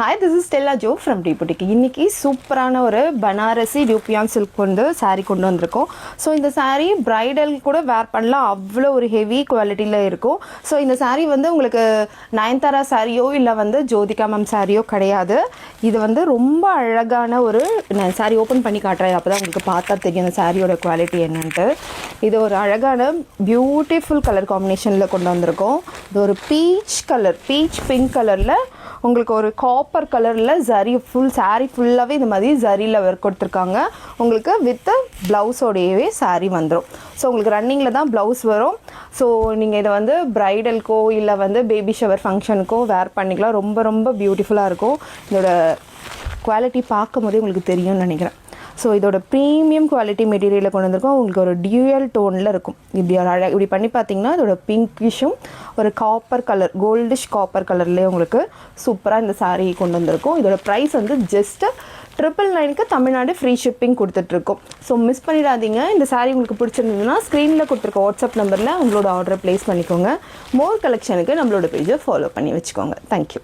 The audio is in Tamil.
Hi, this is Stella Jo from Tea Boutique. இன்னைக்கு சூப்பரான ஒரு பனாரசி டியூபியான் சில்க் கொண்டு saree கொண்டு வந்திருக்கோம். ஸோ இந்த saree பிரைடல் கூட வேர் பண்ணலாம், அவ்வளோ ஒரு ஹெவி குவாலிட்டியில் இருக்கும். ஸோ இந்த saree வந்து உங்களுக்கு நயன்தாரா சாரியோ இல்லை வந்து ஜோதிகா மேம் சாரியோ கிடையாது. இது வந்து ரொம்ப அழகான ஒரு saree ஓப்பன் பண்ணி காட்டுறேன், அப்போ தான் உங்களுக்கு பார்த்தா தெரியும் இந்த சாரியோட குவாலிட்டி என்னன்ட்டு. இது ஒரு அழகான பியூட்டிஃபுல் கலர் காம்பினேஷனில் கொண்டு வந்திருக்கோம். இது ஒரு பீச் பிங்க் கலரில் உங்களுக்கு ஒரு காப்பர் கலரில் ஜரி சாரீ ஃபுல்லாகவே இந்த மாதிரி ஜரியில் ஒர்க் கொடுத்துருக்காங்க. உங்களுக்கு வித் ப்ளவுஸோடையவே சாரீ வந்துடும். ஸோ உங்களுக்கு ரன்னிங்கில் தான் ப்ளவுஸ் வரும். ஸோ நீங்கள் இதை வந்து ப்ரைடல்க்கோ இல்லை வந்து பேபி ஷவர் ஃபங்க்ஷனுக்கோ வேர் பண்ணிக்கலாம். ரொம்ப ரொம்ப பியூட்டிஃபுல்லாக இருக்கும். இதோட குவாலிட்டி பார்க்கும் போதே உங்களுக்கு தெரியும்னு நினைக்கிறேன். ஸோ இதோட ப்ரீமியம் குவாலிட்டி மெட்டீரியலில் கொண்டு வந்திருக்கோம். உங்களுக்கு ஒரு டியூயல் டோனில் இருக்கும். இப்படி பண்ணி பார்த்தீங்கன்னா இதோட பிங்கிஷும் ஒரு காப்பர் கலர், கோல்டிஷ் காப்பர் கலர்லேயே உங்களுக்கு சூப்பராக இந்த சாரீ கொண்டு வந்திருக்கோம். இதோட ப்ரைஸ் வந்து ஜஸ்ட்டு 999 தமிழ்நாடு ஃப்ரீ ஷிப்பிங் கொடுத்துட்ருக்கோம். ஸோ மிஸ் பண்ணிடாதீங்க. இந்த சாரீ உங்களுக்கு பிடிச்சிருந்ததுன்னா ஸ்க்ரீனில் கொடுத்துருக்க வாட்ஸ்அப் நம்பரில் உங்களோட ஆர்டரை ப்ளேஸ் பண்ணிக்கோங்க. மோர் கலெக்ஷனுக்கு நம்மளோட பேஜை ஃபாலோ பண்ணி வச்சுக்கோங்க. தேங்க்யூ.